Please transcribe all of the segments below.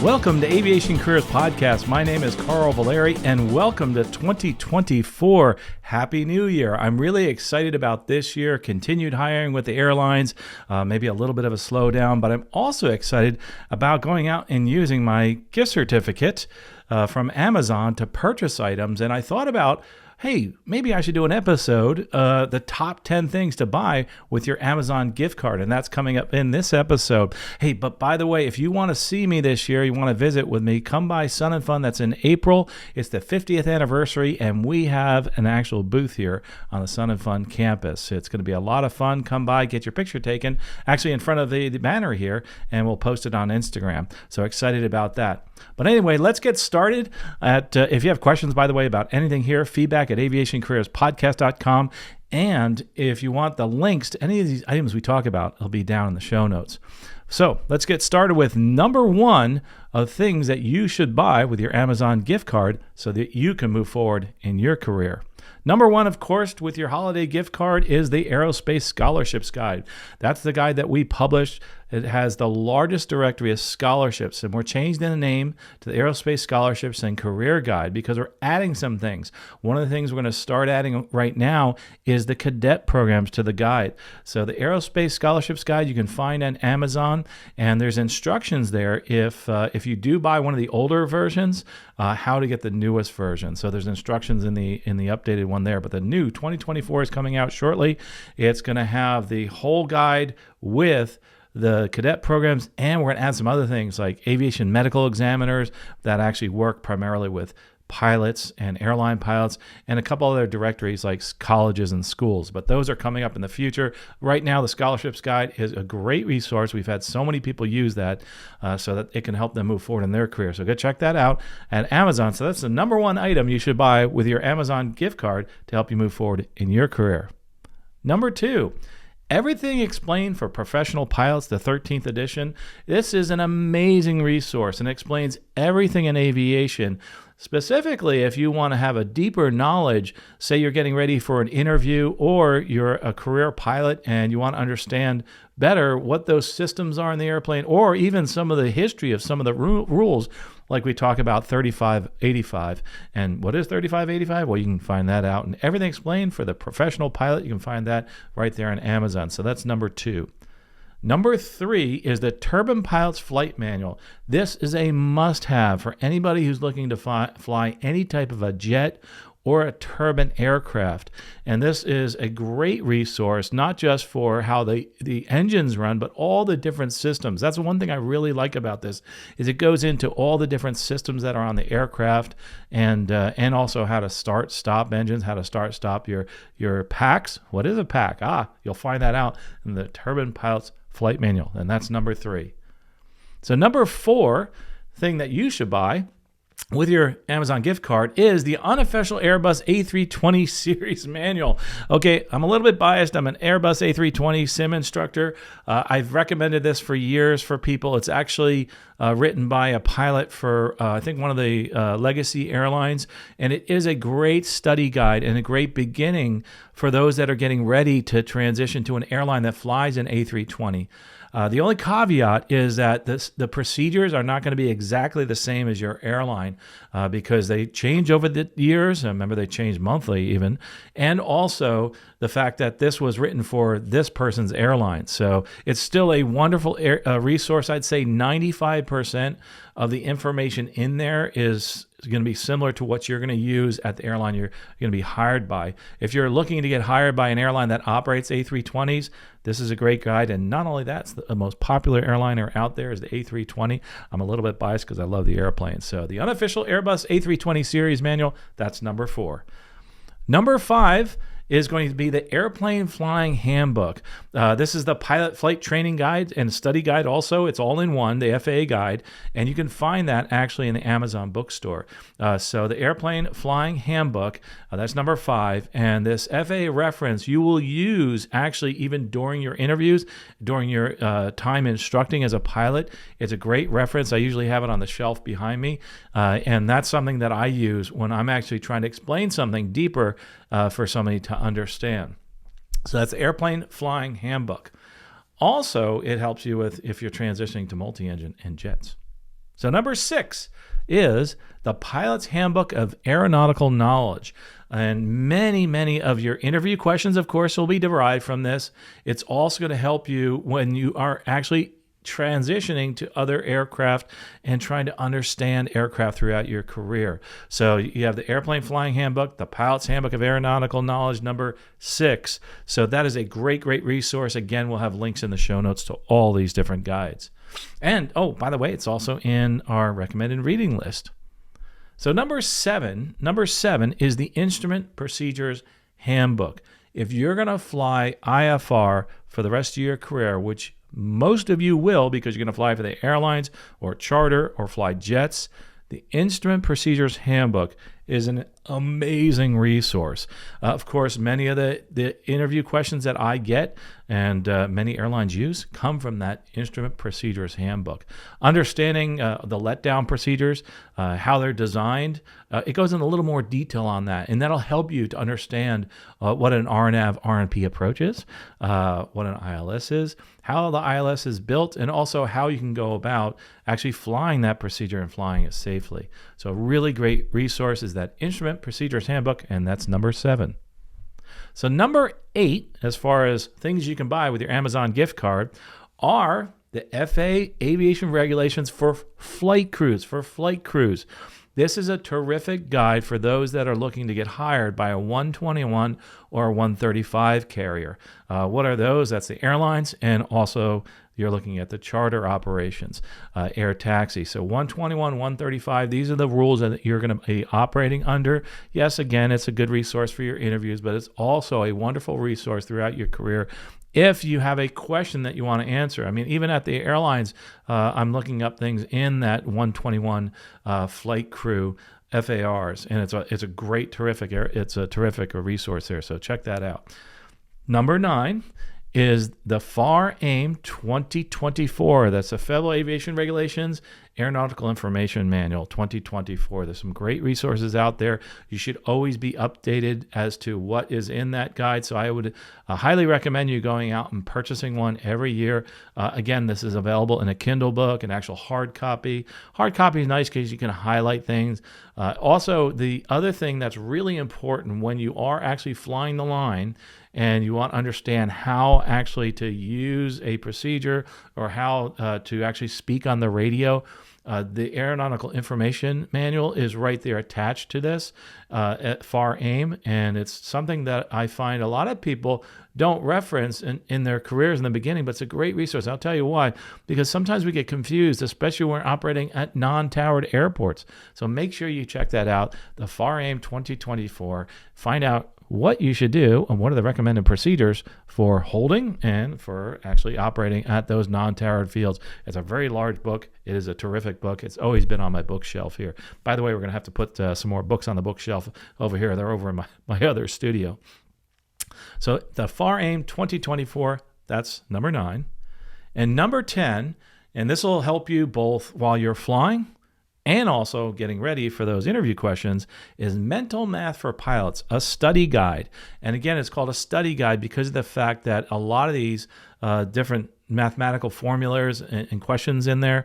Welcome to Aviation Careers Podcast. My name is Carl Valeri, and welcome to 2024. Happy New Year. I'm really excited about this year, continued hiring with the airlines, maybe a little bit of a slowdown, but I'm also excited about going out and using my gift certificate from Amazon to purchase items. And I thought about, hey, maybe I should do an episode, the top 10 things to buy with your Amazon gift card. And that's coming up in this episode. Hey, but by the way, if you want to see me this year, you want to visit with me, come by Sun and Fun. That's in April. It's the 50th anniversary, and we have an actual booth here on the Sun and Fun campus. It's going to be a lot of fun. Come by, get your picture taken, actually in front of the banner here, and we'll post it on Instagram. So excited about that. But anyway, let's get started. If you have questions, by the way, about anything here, feedback at aviationcareerspodcast.com. And if you want the links to any of these items we talk about, it'll be down in the show notes. So let's get started with number one of things that you should buy with your Amazon gift card so that you can move forward in your career. Number one, of course, with your holiday gift card is the Aerospace Scholarships Guide. That's the guide that we published. It has the largest directory of scholarships, and we're changing the name to the Aerospace Scholarships and Career Guide because we're adding some things. One of the things we're going to start adding right now is the cadet programs to the guide. So the Aerospace Scholarships Guide you can find on Amazon, and there's instructions there if you do buy one of the older versions, how to get the newest version. So there's instructions in the updated one there, but the new 2024 is coming out shortly. It's going to have the whole guide with the cadet programs, and we're going to add some other things like aviation medical examiners that actually work primarily with pilots and airline pilots, and a couple other directories like colleges and schools. But those are coming up in the future. Right now, the Scholarships Guide is a great resource. We've had so many people use that so that it can help them move forward in their career. So go check that out at Amazon. So that's the number one item you should buy with your Amazon gift card to help you move forward in your career. Number two, Everything Explained for Professional Pilots, the 13th edition. This is an amazing resource and explains everything in aviation. Specifically, if you want to have a deeper knowledge, say you're getting ready for an interview or you're a career pilot and you want to understand better what those systems are in the airplane, or even some of the history of some of the rules, like we talk about 3585. And what is 3585? Well, you can find that out. And Everything Explained for the Professional Pilot, you can find that right there on Amazon. So that's number two. Number three is the Turbine Pilot's Flight Manual. This is a must-have for anybody who's looking to fly any type of a jet or a turbine aircraft. And this is a great resource, not just for how the engines run, but all the different systems. That's one thing I really like about this, is it goes into all the different systems that are on the aircraft, and also how to start, stop engines, how to start, stop your packs. What is a pack? You'll find that out in the Turbine Pilot's Flight Manual, and that's number three. So number four thing that you should buy with your Amazon gift card is the Unofficial Airbus A320 series manual. Okay, I'm a little bit biased. I'm an Airbus A320 sim instructor. I've recommended this for years for people. It's actually written by a pilot for, I think, one of the legacy airlines. And it is a great study guide and a great beginning for those that are getting ready to transition to an airline that flies an A320. The only caveat is that the procedures are not going to be exactly the same as your airline because they change over the years. Remember, they change monthly even. And also the fact that this was written for this person's airline. So it's still a wonderful resource. I'd say 95% of the information in there is going to be similar to what you're going to use at the airline you're going to be hired by. If you're looking to get hired by an airline that operates A320s, this is a great guide. And not only that, it's the most popular airliner out there is the A320. I'm a little bit biased because I love the airplane. So the Unofficial Airbus A320 series manual, that's number four. Number five is going to be the Airplane Flying Handbook. This is the pilot flight training guide and study guide also. It's all in one, the FAA guide, and you can find that actually in the Amazon bookstore. So the Airplane Flying Handbook, that's number 5, and this FAA reference you will use actually even during your interviews, during your time instructing as a pilot. It's a great reference. I usually have it on the shelf behind me, and that's something that I use when I'm actually trying to explain something deeper for somebody to understand. So that's the Airplane Flying Handbook. Also, it helps you with if you're transitioning to multi-engine and jets. So number 6 is the Pilot's Handbook of Aeronautical Knowledge. And many of your interview questions, of course, will be derived from this. It's also going to help you when you are actually transitioning to other aircraft and trying to understand aircraft throughout your career. So you have the Airplane Flying Handbook, the Pilot's Handbook of Aeronautical Knowledge, number 6. So that is a great resource. Again, we'll have links in the show notes to all these different guides. And, oh, by the way, it's also in our recommended reading list. So number seven is the Instrument Procedures Handbook. If you're going to fly IFR for the rest of your career, which most of you will because you're going to fly for the airlines or charter or fly jets, the Instrument Procedures Handbook is an amazing resource. Of course, many of the interview questions that I get and many airlines use come from that Instrument Procedures Handbook. Understanding the letdown procedures, how they're designed, it goes into a little more detail on that, and that'll help you to understand what an RNAV RNP approach is, what an ILS is, how the ILS is built, and also how you can go about actually flying that procedure and flying it safely. So a really great resource is that Instrument Procedures Handbook, and that's number 7. So number 8, as far as things you can buy with your Amazon gift card, are the FAA Aviation regulations for flight crews. This is a terrific guide for those that are looking to get hired by a 121 or a 135 carrier. What are those? That's the airlines, and also you're looking at the charter operations, air taxi. So 121, 135, these are the rules that you're going to be operating under. Yes, again, it's a good resource for your interviews, but it's also a wonderful resource throughout your career if you have a question that you want to answer. I mean, even at the airlines, I'm looking up things in that 121 flight crew FARs, and it's a terrific resource there. So check that out. Number 9 is the FAR AIM 2024. That's the Federal Aviation Regulations Aeronautical Information Manual 2024. There's some great resources out there. You should always be updated as to what is in that guide. So I would highly recommend you going out and purchasing one every year. Again, this is available in a Kindle Book, an actual hard copy. Hard copy is nice because you can highlight things. Also, the other thing that's really important when you are actually flying the line and you want to understand how actually to use a procedure or how to actually speak on the radio, the Aeronautical Information Manual is right there attached to this at FAR AIM, and it's something that I find a lot of people don't reference in their careers in the beginning, but it's a great resource. I'll tell you why, because sometimes we get confused, especially when we're operating at non-towered airports. So make sure you check that out, the FAR AIM 2024. Find out what you should do and what are the recommended procedures for holding and for actually operating at those non-towered fields. It's a very large book. It is a terrific book. It's always been on my bookshelf here. By the way, we're going to have to put some more books on the bookshelf over here. They're over in my other studio. So the FAR AIM 2024, that's number 9. And number 10, and this will help you both while you're flying and also getting ready for those interview questions, is Mental Math for Pilots, a study guide. And again, it's called a study guide because of the fact that a lot of these different mathematical formulas and questions in there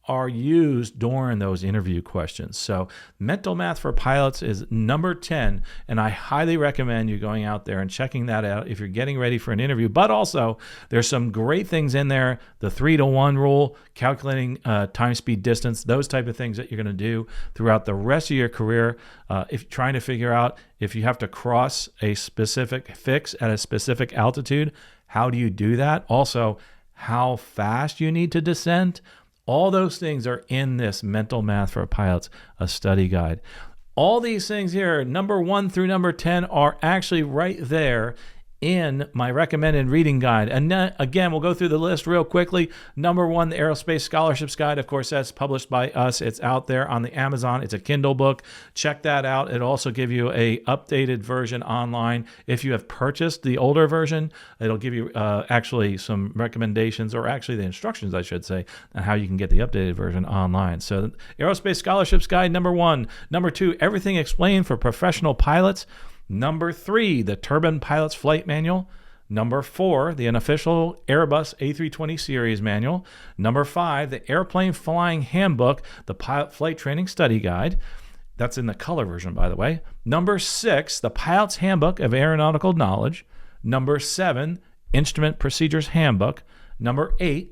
are used during those interview questions. So Mental Math for Pilots is number 10, and I highly recommend you going out there and checking that out if you're getting ready for an interview. But also, there's some great things in there, the 3-to-1 rule, calculating time, speed, distance, those type of things that you're going to do throughout the rest of your career. If you're trying to figure out if you have to cross a specific fix at a specific altitude, how do you do that? Also, how fast you need to descend. All those things are in this Mental Math for Pilots, a study guide. All these things here, number 1 through number 10, are actually right there in my recommended reading guide. And then, again, we'll go through the list real quickly. Number 1, the Aerospace Scholarships Guide. Of course, that's published by us. It's out there on the Amazon. It's a Kindle book. Check that out. It'll also give you a updated version online. If you have purchased the older version, it'll give you actually some recommendations, or actually the instructions, I should say, on how you can get the updated version online. So Aerospace Scholarships Guide, number 1. Number 2, Everything Explained for Professional Pilots. Number 3, the Turbine Pilot's Flight Manual. Number 4, the Unofficial Airbus A320 Series Manual. Number 5, the Airplane Flying Handbook, the Pilot Flight Training Study Guide. That's in the color version, by the way. Number 6, the Pilot's Handbook of Aeronautical Knowledge. Number 7, Instrument Procedures Handbook. Number 8,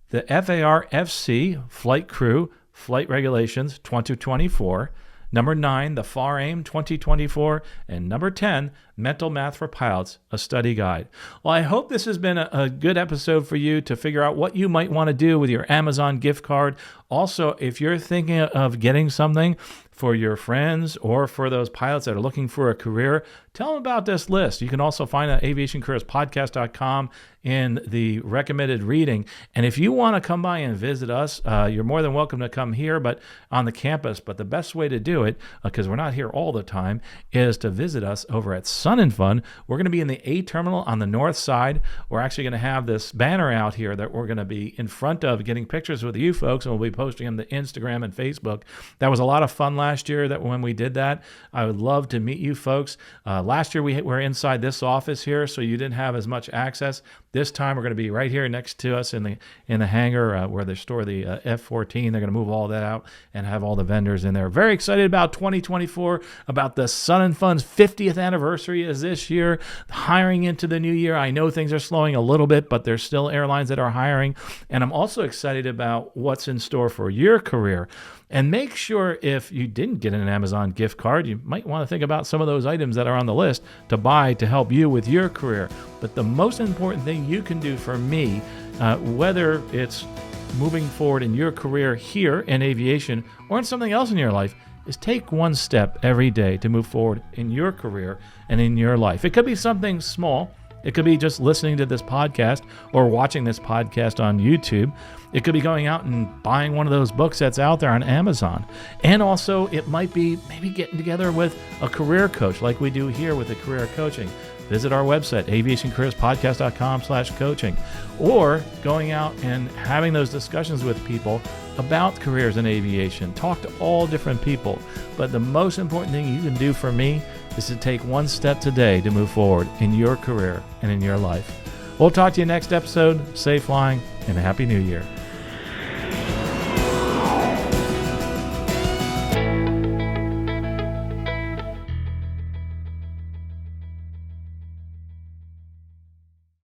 the FAR-FC Flight Crew Flight Regulations 2024. Number 9, the FAR-AIM 2024. And number 10, Mental Math for Pilots, a study guide. Well, I hope this has been a good episode for you to figure out what you might want to do with your Amazon gift card. Also, if you're thinking of getting something for your friends or for those pilots that are looking for a career, tell them about this list. You can also find it at aviationcareerspodcast.com in the recommended reading. And if you want to come by and visit us, you're more than welcome to come here, but on the campus. But the best way to do it, because we're not here all the time, is to visit us over at Sun and Fun. We're going to be in the A terminal on the north side. We're actually going to have this banner out here that we're going to be in front of getting pictures with you folks, and we'll be posting them to Instagram and Facebook. That was a lot of fun last year that when we did that. I would love to meet you folks. Last year we were inside this office here, so you didn't have as much access. This time we're going to be right here next to us in the hangar where they store the F-14. They're going to move all that out and have all the vendors in there. Very excited about 2024, about the Sun and Fun's 50th anniversary is this year. Hiring into the new year. I know things are slowing a little bit, but there's still airlines that are hiring. And I'm also excited about what's in store for your career. And make sure if you didn't get an Amazon gift card, you might want to think about some of those items that are on the list to buy to help you with your career. But the most important thing you can do for me, whether it's moving forward in your career here in aviation or in something else in your life, is take one step every day to move forward in your career and in your life. It could be something small. It could be just listening to this podcast or watching this podcast on YouTube. It could be going out and buying one of those books that's out there on Amazon. And also it might be maybe getting together with a career coach like we do here with the career coaching. Visit our website, aviationcareerspodcast.com/coaching, or going out and having those discussions with people about careers in aviation. Talk to all different people. But the most important thing you can do for me is to take one step today to move forward in your career and in your life. We'll talk to you next episode. Safe flying and a Happy New Year.